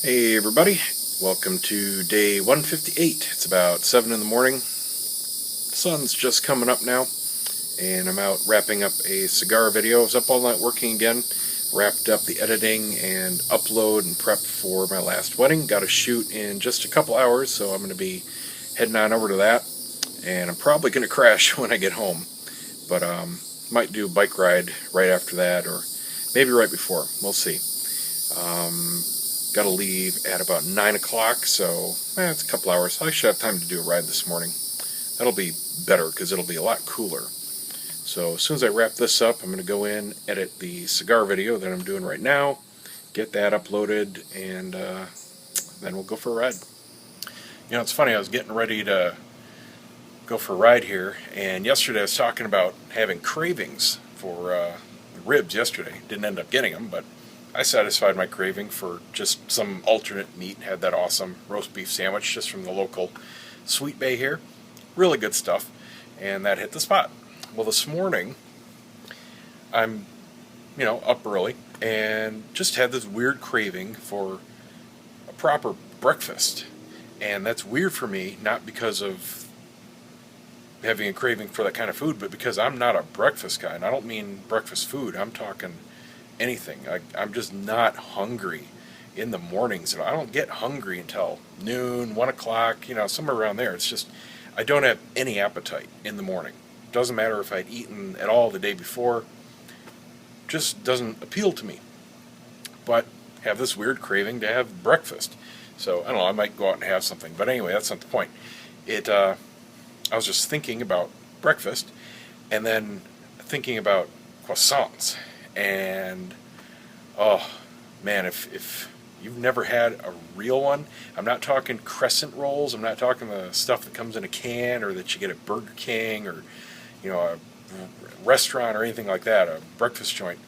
Hey everybody, welcome to day 158. It's about 7 in the morning. The sun's just coming up now, and I'm out wrapping up a cigar video. I was up all night working again, wrapped up the editing and upload and prep for my last wedding. Got a shoot in just a couple hours, so I'm going to be heading on over to that, and I'm probably going to crash when I get home, but might do a bike ride right after that, or maybe right before. We'll see. Got to leave at about 9 o'clock, so it's a couple hours. I should have time to do a ride this morning. That'll be better because it'll be a lot cooler. So as soon as I wrap this up, I'm going to go in, edit the cigar video that I'm doing right now, get that uploaded, and then we'll go for a ride. You know, it's funny, I was getting ready to go for a ride here, and yesterday I was talking about having cravings for ribs yesterday. Didn't end up getting them, but I satisfied my craving for just some alternate meat. Had that awesome roast beef sandwich just from the local Sweet Bay here. Really good stuff. And that hit the spot. Well, this morning, I'm, up early and just had this weird craving for a proper breakfast. And that's weird for me, not because of having a craving for that kind of food, but because I'm not a breakfast guy. And I don't mean breakfast food. I'm talking anything. I'm just not hungry in the mornings. I don't get hungry until noon, 1 o'clock, somewhere around there. It's just, I don't have any appetite in the morning. Doesn't matter if I'd eaten at all the day before. Just doesn't appeal to me. But have this weird craving to have breakfast. So, I don't know, I might go out and have something. But anyway, that's not the point. I was just thinking about breakfast and then thinking about croissants. And oh man, if you've never had a real one, I'm not talking crescent rolls, I'm not talking the stuff that comes in a can or that you get at Burger King or a restaurant or anything like that, a breakfast joint.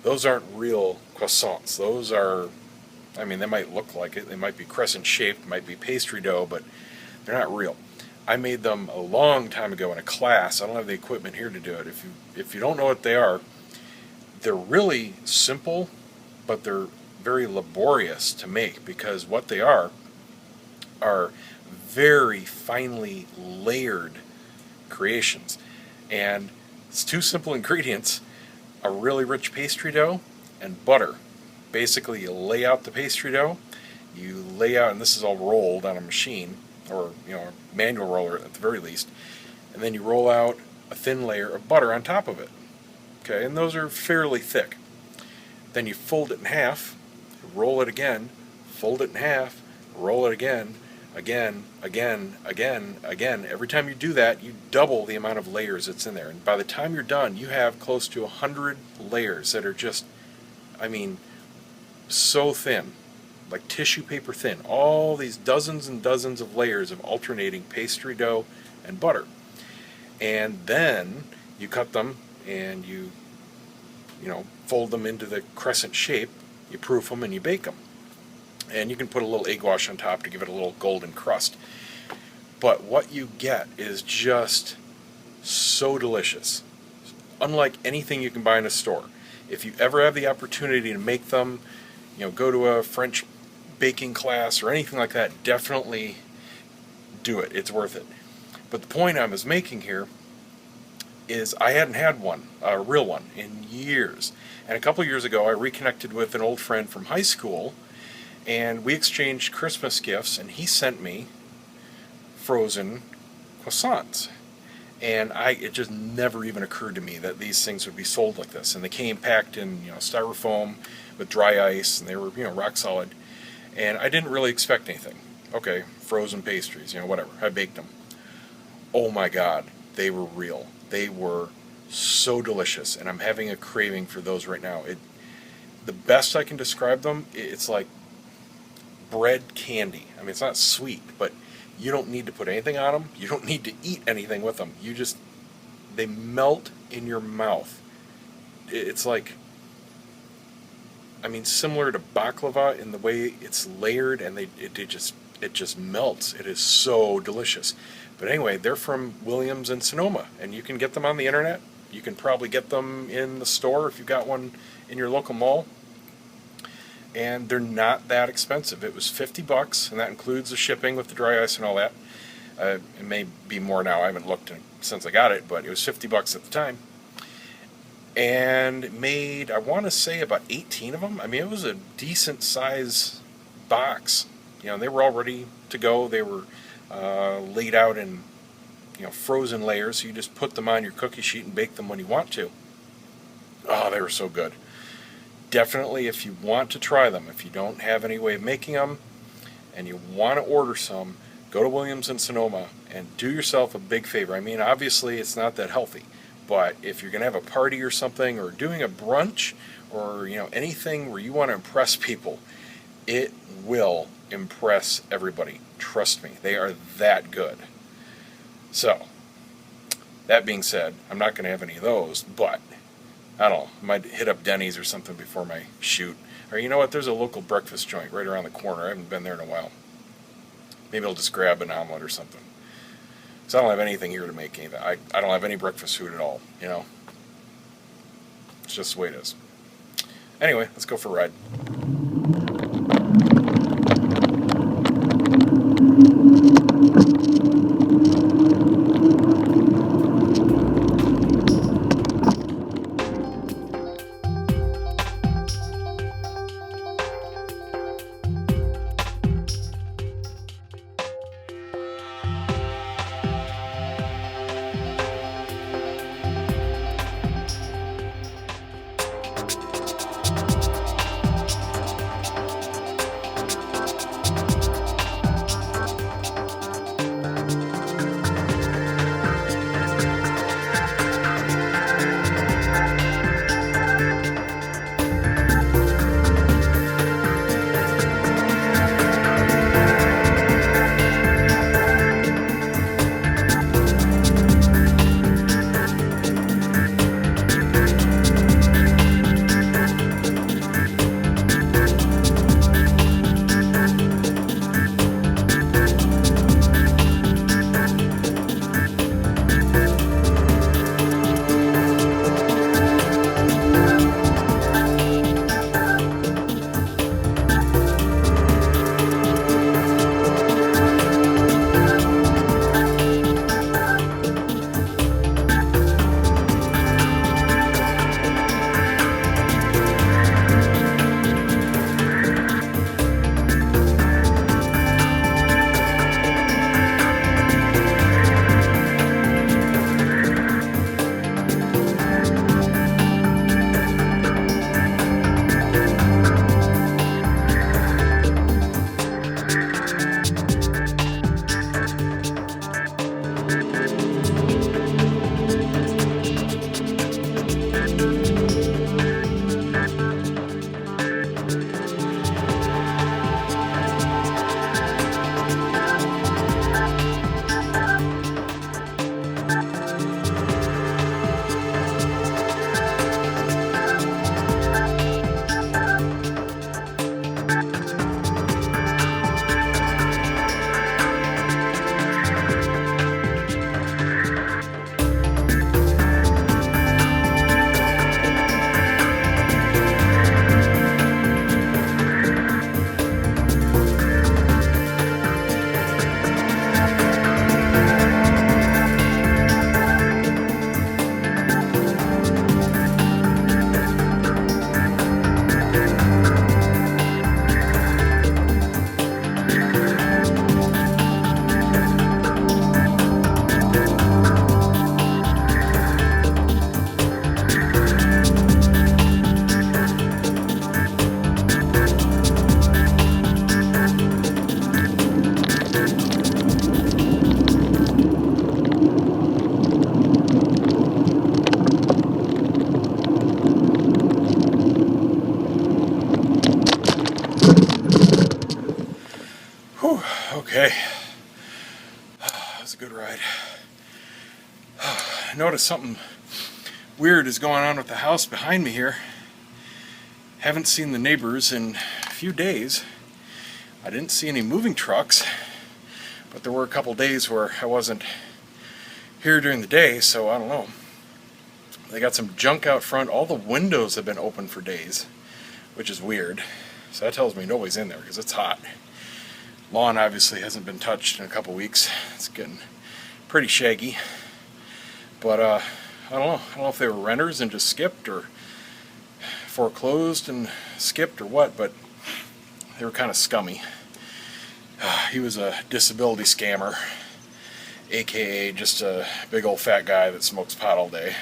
Those aren't real croissants. Those are, they might look like it, they might be crescent shaped, might be pastry dough, but they're not real. I made them a long time ago in a class. I don't have the equipment here to do it. If you don't know what they are, they're really simple, but they're very laborious to make because what they are very finely layered creations. And it's two simple ingredients, a really rich pastry dough and butter. Basically, you lay out the pastry dough, you lay out, and this is all rolled on a machine, or a manual roller at the very least, and then you roll out a thin layer of butter on top of it. Okay, and those are fairly thick. Then you fold it in half, roll it again, fold it in half, roll it again. Every time you do that, you double the amount of layers that's in there. And by the time you're done, you have close to 100 layers that are just, so thin, like tissue paper thin. All these dozens and dozens of layers of alternating pastry dough and butter. And then you cut them and you fold them into the crescent shape, you proof them, and you bake them. And you can put a little egg wash on top to give it a little golden crust. But what you get is just so delicious. Unlike anything you can buy in a store. If you ever have the opportunity to make them, go to a French baking class or anything like that, definitely do it. It's worth it. But the point I was making here is I hadn't had one, a real one, in years. And a couple of years ago, I reconnected with an old friend from high school, and we exchanged Christmas gifts, and he sent me frozen croissants. And it just never even occurred to me that these things would be sold like this. And they came packed in, styrofoam with dry ice, and they were, rock solid. And I didn't really expect anything. Okay, frozen pastries, whatever. I baked them. Oh my God, they were real. They were so delicious, and I'm having a craving for those right now. The best I can describe them, it's like bread candy. It's not sweet, but you don't need to put anything on them. You don't need to eat anything with them. They melt in your mouth. It's like, similar to baklava in the way it's layered, and it just melts. It is so delicious. But anyway, they're from Williams and Sonoma, and you can get them on the internet. You can probably get them in the store if you've got one in your local mall. and they're not that expensive. It was $50, and that includes the shipping with the dry ice and all that. It may be more now. I haven't looked since I got it, but it was $50 at the time. And it made, I want to say, about 18 of them. I mean, it was a decent size box. You know, they were all ready to go. They were laid out in, frozen layers. So you just put them on your cookie sheet and bake them when you want to. Oh, they were so good. Definitely, if you want to try them, if you don't have any way of making them and you want to order some, go to Williams in Sonoma and do yourself a big favor. I mean, obviously it's not that healthy, but if you're going to have a party or something, or doing a brunch, or anything where you want to impress people, it will impress everybody. Trust me, they are that good. So, that being said, I'm not going to have any of those, but I don't know, I might hit up Denny's or something before my shoot. Or you know what, there's a local breakfast joint right around the corner. I haven't been there in a while. Maybe I'll just grab an omelet or something. Because I don't have anything here to make anything. I don't have any breakfast food at all, It's just the way it is. Anyway, let's go for a ride. Okay. That was a good ride. I noticed something weird is going on with the house behind me here. Haven't seen the neighbors in a few days. I didn't see any moving trucks, but there were a couple days where I wasn't here during the day, so I don't know. They got some junk out front. All the windows have been open for days, which is weird. So that tells me nobody's in there because it's hot. Lawn obviously hasn't been touched in a couple weeks. It's getting pretty shaggy. But I don't know. I don't know if they were renters and just skipped, or foreclosed and skipped, or what, but they were kind of scummy. He was a disability scammer, aka just a big old fat guy that smokes pot all day.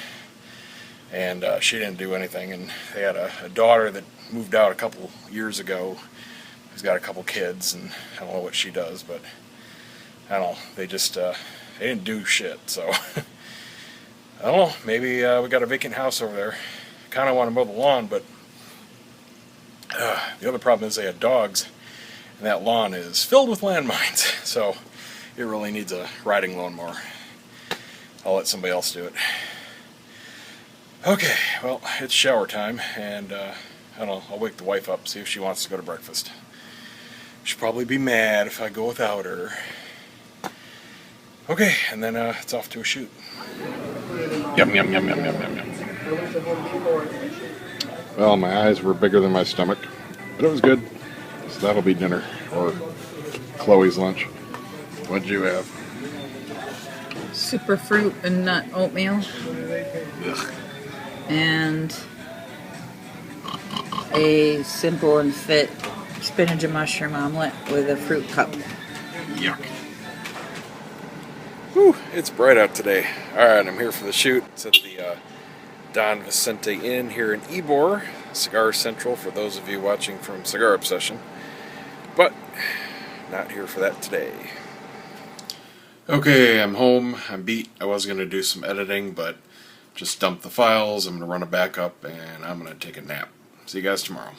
And she didn't do anything, and they had a daughter that moved out a couple years ago who's got a couple kids, and I don't know what she does, but I don't know, they just they didn't do shit. So I don't know, maybe we got a vacant house over there. Kind of want to mow the lawn, but the other problem is they had dogs, and that lawn is filled with landmines, so it really needs a riding lawnmower. I'll let somebody else do it. Okay, well, it's shower time, and I don't know, I'll wake the wife up, see if she wants to go to breakfast. She'll probably be mad if I go without her. Okay, and then it's off to a shoot. Yum, yum, yum, yum, yum, yum, yum. Well, my eyes were bigger than my stomach, but it was good. So that'll be dinner, or Chloe's lunch. What'd you have? Super fruit and nut oatmeal. Ugh. And a simple and fit spinach and mushroom omelet with a fruit cup. Yuck. Whew, it's bright out today. Alright, I'm here for the shoot. It's at the Don Vicente Inn here in Ybor, Cigar Central for those of you watching from Cigar Obsession. But, not here for that today. Okay, I'm home. I'm beat. I was going to do some editing, but just dump the files. I'm going to run a backup, and I'm going to take a nap. See you guys tomorrow.